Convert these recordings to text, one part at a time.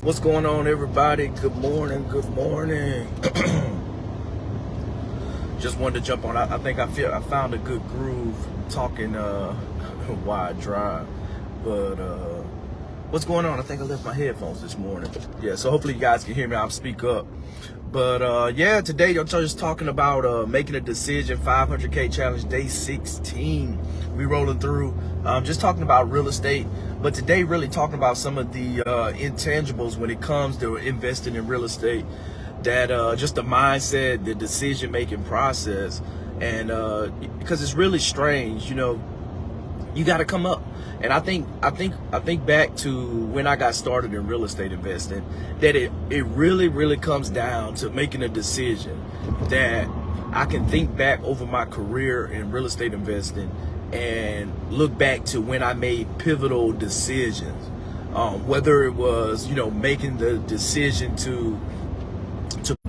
What's going on, everybody? Good morning. Good morning. Just wanted to jump on. I think I found a good groove talking while I drive. But what's going on? I think I left my headphones this morning. Yeah, so hopefully you guys can hear me. I'll speak up. But yeah, today I'm just talking about making a decision. 500K challenge, day 16. We rolling through. Just talking about real estate. But today, really talking about some of the intangibles when it comes to investing in real estate. That just the mindset, the decision-making process, and because it's really strange, you know, you got to come up. And I think back to when I got started in real estate investing, that it really comes down to making a decision. That I can think back over my career in real estate investing and look back to when I made pivotal decisions, whether it was, you know, making the decision to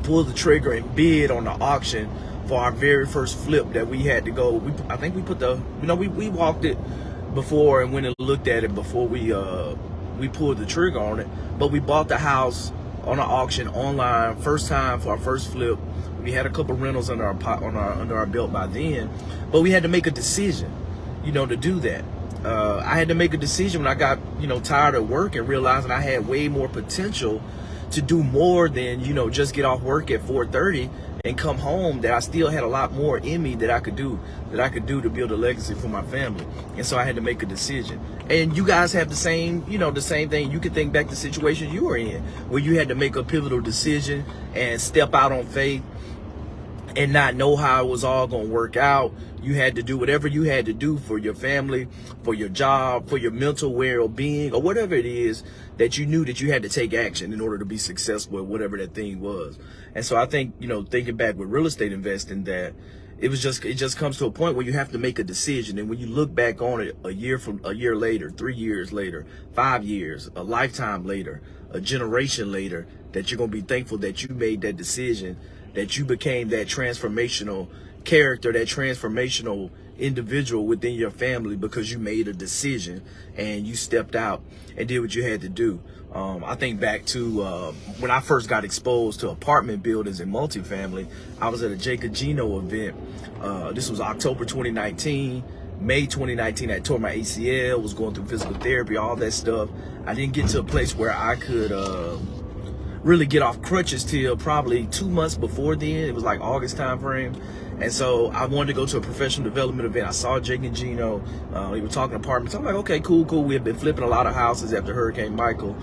pull the trigger and bid on the auction for our very first flip that we had to go. I think we put we walked it before and went and looked at it before we pulled the trigger on it. But we bought the house on an auction online, first time for our first flip. We had a couple rentals under our belt by then, but we had to make a decision, you know, to do that. I had to make a decision when I got, you know, tired of work and realizing I had way more potential to do more than, you know, just get off work at 4:30 and come home, that I still had a lot more in me that I could do to build a legacy for my family. And so I had to make a decision. And you guys have the same, you know, the same thing. You can think back to situations you were in where you had to make a pivotal decision and step out on faith and not know how it was all going to work out. You had to do whatever you had to do for your family, for your job, for your mental well-being, or whatever it is that you knew that you had to take action in order to be successful at whatever that thing was. And so I think, you know, thinking back with real estate investing, that it just comes to a point where you have to make a decision. And when you look back on it a year later, 3 years later, 5 years, a lifetime later, a generation later, that you're going to be thankful that you made that decision, that you became that transformational character, that transformational individual within your family because you made a decision and you stepped out and did what you had to do. I think back to when I first got exposed to apartment buildings and multifamily. I was at a Jacob Gino event. This was October 2019. May 2019, I tore my ACL, was going through physical therapy, all that stuff. I didn't get to a place where I could really get off crutches till probably 2 months before then. It was like August time frame. And so I wanted to go to a professional development event. I saw Jake and Gino. We were talking apartments. I'm like, okay, cool. We had been flipping a lot of houses after Hurricane Michael.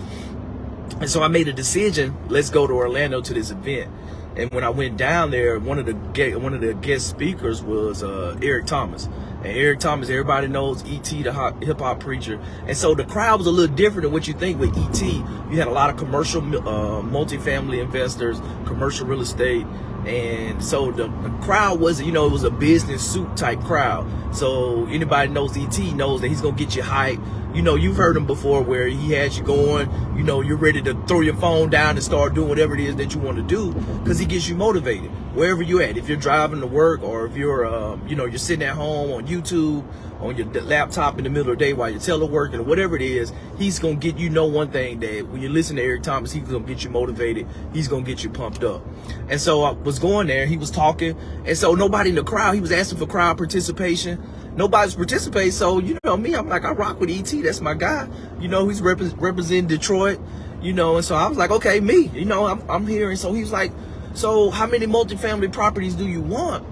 And so I made a decision, let's go to Orlando to this event. And when I went down there, one of the guest speakers was Eric Thomas. And Eric Thomas, everybody knows E.T., the hip hop preacher. And so the crowd was a little different than what you think with E.T. You had a lot of commercial multifamily investors, commercial real estate. And so the crowd wasn't, you know, it was a business suit type crowd. So anybody knows E.T. knows that he's going to get you hype. You know, you've heard him before where he has you going, you know, you're ready to throw your phone down and start doing whatever it is that you want to do, because he gets you motivated wherever you're at. If you're driving to work, or if you're, you know, you're sitting at home on YouTube, on your laptop in the middle of the day while you're teleworking or whatever it is, he's going to get, you know, one thing, that when you listen to Eric Thomas, he's going to get you motivated. He's going to get you pumped up. And so I was going there, he was talking. And so nobody in the crowd, he was asking for crowd participation. Nobody's participating. So, you know me, I'm like, I rock with E.T. That's my guy. You know, he's representing Detroit, you know. And so I was like, okay, me, you know, I'm here. And so he was like, so how many multifamily properties do you want?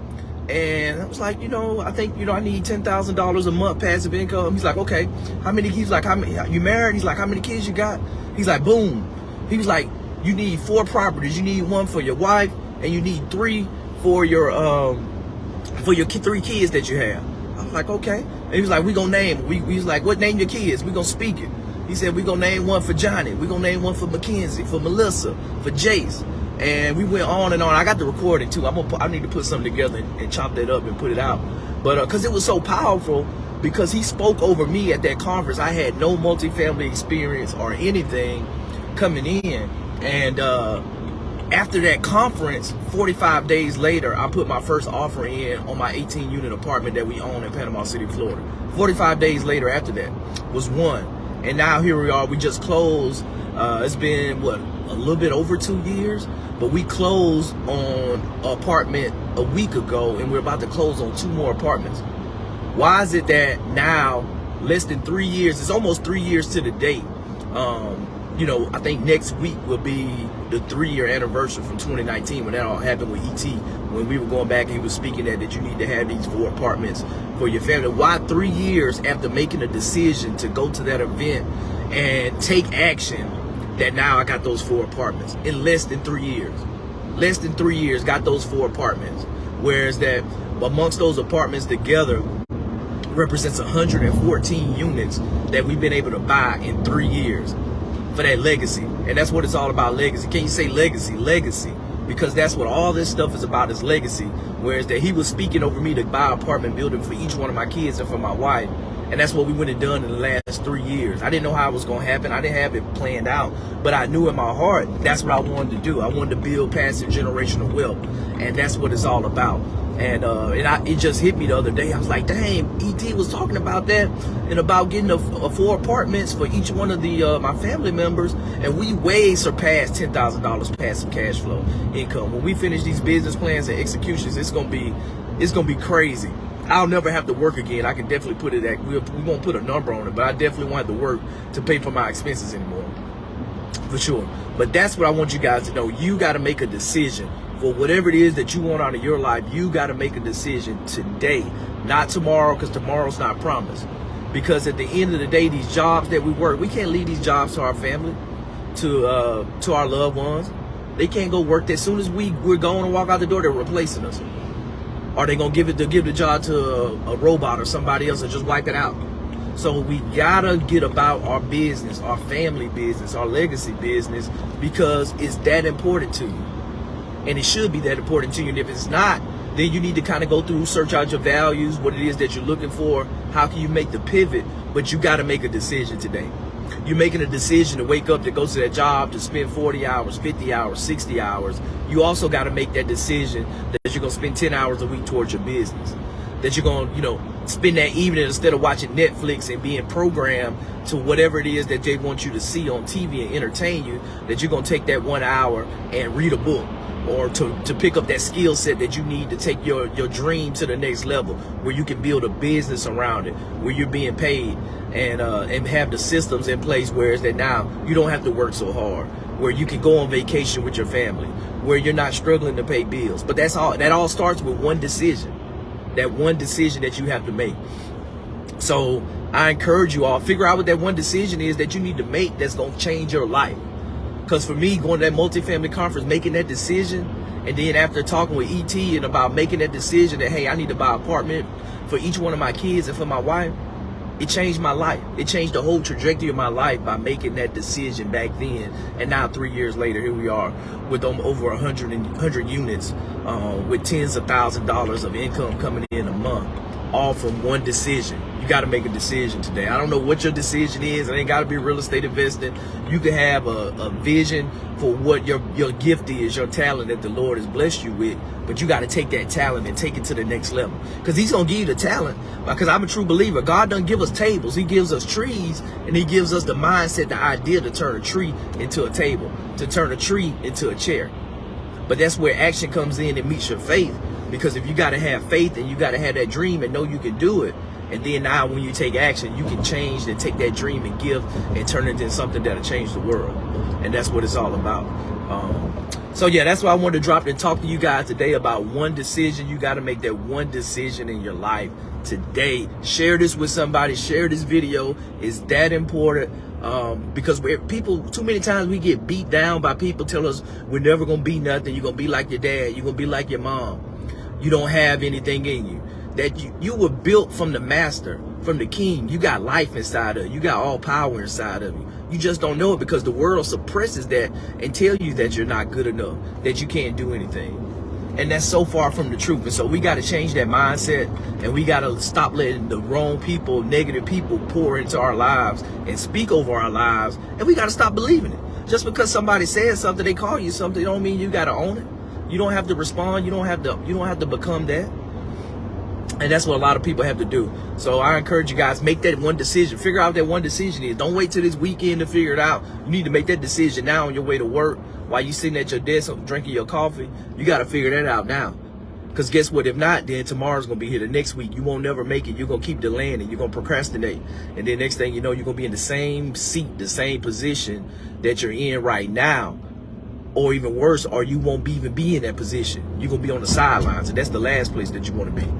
And I was like, you know, I think, you know, I need $10,000 a month passive income. He's like, okay, how many? He's like, how many? You married? He's like, how many kids you got? He's like, boom. He was like, you need 4 properties. You need 1 for your wife, and you need 3 for your 3 kids that you have. I was like, okay. And he was like, we gonna name. We was like, what, name your kids? We gonna speak it. He said, we gonna name 1 for Johnny. We gonna name 1 for Mackenzie, for Melissa, for Jace. And we went on and on. I got the recording too. I need to put something together and chop that up and put it out. But because it was so powerful, because he spoke over me at that conference. I had no multifamily experience or anything coming in. And after that conference, 45 days later, I put my first offer in on my 18-unit apartment that we own in Panama City, Florida. 45 days later after that was one. And now here we are. We just closed. It's been, what, a little bit over 2 years? But we closed on an apartment a week ago, and we're about to close on 2 more apartments. Why is it that now, less than 3 years, it's almost 3 years to the date. You know, I think next week will be the 3-year anniversary from 2019 when that all happened with ET, when we were going back and he was speaking that you need to have these 4 apartments for your family. Why 3 years after making a decision to go to that event and take action that now I got those 4 apartments in less than 3 years? Less than 3 years, got those 4 apartments. Whereas that amongst those apartments together represents 114 units that we've been able to buy in 3 years. For that legacy. And that's what it's all about, legacy. Can you say legacy? Legacy. Because that's what all this stuff is about, is legacy. Whereas that he was speaking over me to buy an apartment building for each one of my kids and for my wife. And that's what we went and done in the last 3 years. I didn't know how it was going to happen. I didn't have it planned out. But I knew in my heart that's what I wanted to do. I wanted to build passive generational wealth. And that's what it's all about. And it just hit me the other day. I was like, dang, E.T. was talking about that and about getting a 4 apartments for each one of the my family members. And we way surpassed $10,000 passive cash flow income. When we finish these business plans and executions, it's gonna be crazy. I'll never have to work again. I can definitely put it at, we won't put a number on it, but I definitely won't have to work to pay for my expenses anymore. For sure. But that's what I want you guys to know. You got to make a decision. For whatever it is that you want out of your life, you got to make a decision today, not tomorrow, because tomorrow's not promised. Because at the end of the day, these jobs that we work, we can't leave these jobs to our family, to our loved ones. They can't go work. As soon as we're going to walk out the door, they're replacing us. Are they gonna give the job to a robot or somebody else and just wipe it out? So we gotta get about our business, our family business, our legacy business, because it's that important to you. And it should be that important to you. And if it's not, then you need to kind of go through, search out your values, what it is that you're looking for. How can you make the pivot? But you got to make a decision today. You're making a decision to wake up, to go to that job, to spend 40 hours, 50 hours, 60 hours. You also got to make that decision that you're going to spend 10 hours a week towards your business. That you're going to, spend that evening, instead of watching Netflix and being programmed to whatever it is that they want you to see on TV and entertain you, that you're going to take that 1 hour and read a book. Or to pick up that skill set that you need to take your dream to the next level, where you can build a business around it, where you're being paid and have the systems in place where it's that now you don't have to work so hard, where you can go on vacation with your family, where you're not struggling to pay bills. But that all starts with one decision, that one decision that you have to make. So I encourage you all, figure out what that one decision is that you need to make that's going to change your life. Because for me, going to that multifamily conference, making that decision, and then after talking with ET and about making that decision that, hey, I need to buy an apartment for each one of my kids and for my wife, it changed my life. It changed the whole trajectory of my life by making that decision back then. And now 3 years later, here we are with over 100 units with tens of thousands of dollars of income coming in a month, all from one decision. You got to make a decision today. I don't know what your decision is. It ain't got to be real estate investing. You can have a vision for what your gift is, your talent that the Lord has blessed you with. But you got to take that talent and take it to the next level. Because he's going to give you the talent. Because I'm a true believer. God doesn't give us tables. He gives us trees. And he gives us the mindset, the idea to turn a tree into a table. To turn a tree into a chair. But that's where action comes in and meets your faith. Because if you got to have faith and you got to have that dream and know you can do it. And then now when you take action, you can change and take that dream and give and turn it into something that'll change the world. And that's what it's all about. So yeah, that's why I wanted to drop and talk to you guys today about one decision. You got to make that one decision in your life today. Share this with somebody. Share this video. It's that important. Because people, too many times we get beat down by people tell us we're never going to be nothing. You're going to be like your dad. You're going to be like your mom. You don't have anything in you. That you were built from the master, from the king. You got life inside of you. You got all power inside of you. You just don't know it because the world suppresses that and tell you that you're not good enough, that you can't do anything. And that's so far from the truth. And so we got to change that mindset, and we got to stop letting the wrong people, negative people pour into our lives and speak over our lives. And we got to stop believing it. Just because somebody says something, they call you something, it don't mean you got to own it. You don't have to respond. You don't have to become that. And that's what a lot of people have to do. So I encourage you guys, make that one decision. Figure out what that one decision is. Don't wait till this weekend to figure it out. You need to make that decision now on your way to work. While you sitting at your desk drinking your coffee, you got to figure that out now. Because guess what? If not, then tomorrow's going to be here. The next week, you won't never make it. You're going to keep delaying it. You're going to procrastinate. And then next thing you know, you're going to be in the same seat, the same position that you're in right now. Or even worse, or you won't even be in that position. You're going to be on the sidelines. And that's the last place that you want to be.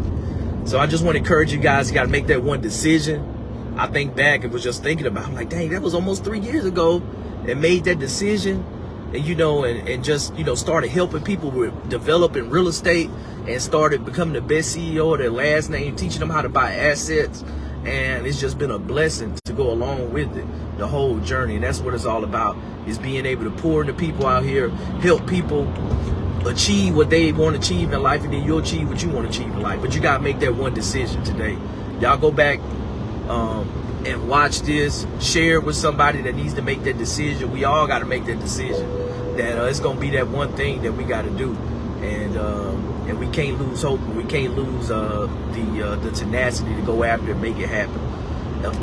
So I just want to encourage you guys, you got to make that one decision. I think back and was just thinking about, I'm like, dang, that was almost 3 years ago and made that decision. And, you know, and just, you know, started helping people with developing real estate and started becoming the best CEO of their last name, teaching them how to buy assets. And it's just been a blessing to go along with it, the whole journey. And that's what it's all about, is being able to pour into people out here, help people achieve what they want to achieve in life, and then you'll achieve what you want to achieve in life. But you got to make that one decision today. Y'all go back and watch this, share it with somebody that needs to make that decision. We all got to make that decision, that it's going to be that one thing that we got to do. And we can't lose hope. We can't lose the tenacity to go after it and make it happen.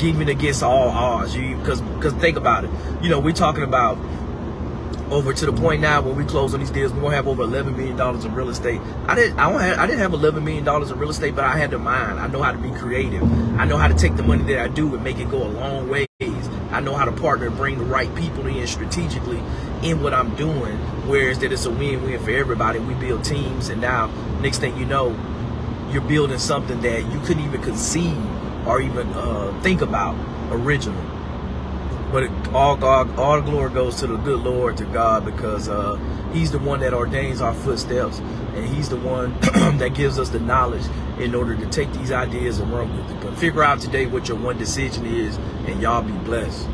Even against all odds. Because think about it. You know, we're talking about over to the point now when we close on these deals, we're gonna have over $11 million in real estate. I didn't have $11 million in real estate, but I had the mind. I know how to be creative. I know how to take the money that I do and make it go a long ways. I know how to partner and bring the right people in strategically in what I'm doing, whereas that it's a win-win for everybody. We build teams, and now next thing you know, you're building something that you couldn't even conceive or even think about originally. But all the glory goes to the good Lord, to God, because he's the one that ordains our footsteps, and he's the one that gives us the knowledge in order to take these ideas and run with it. But figure out today what your one decision is, and y'all be blessed.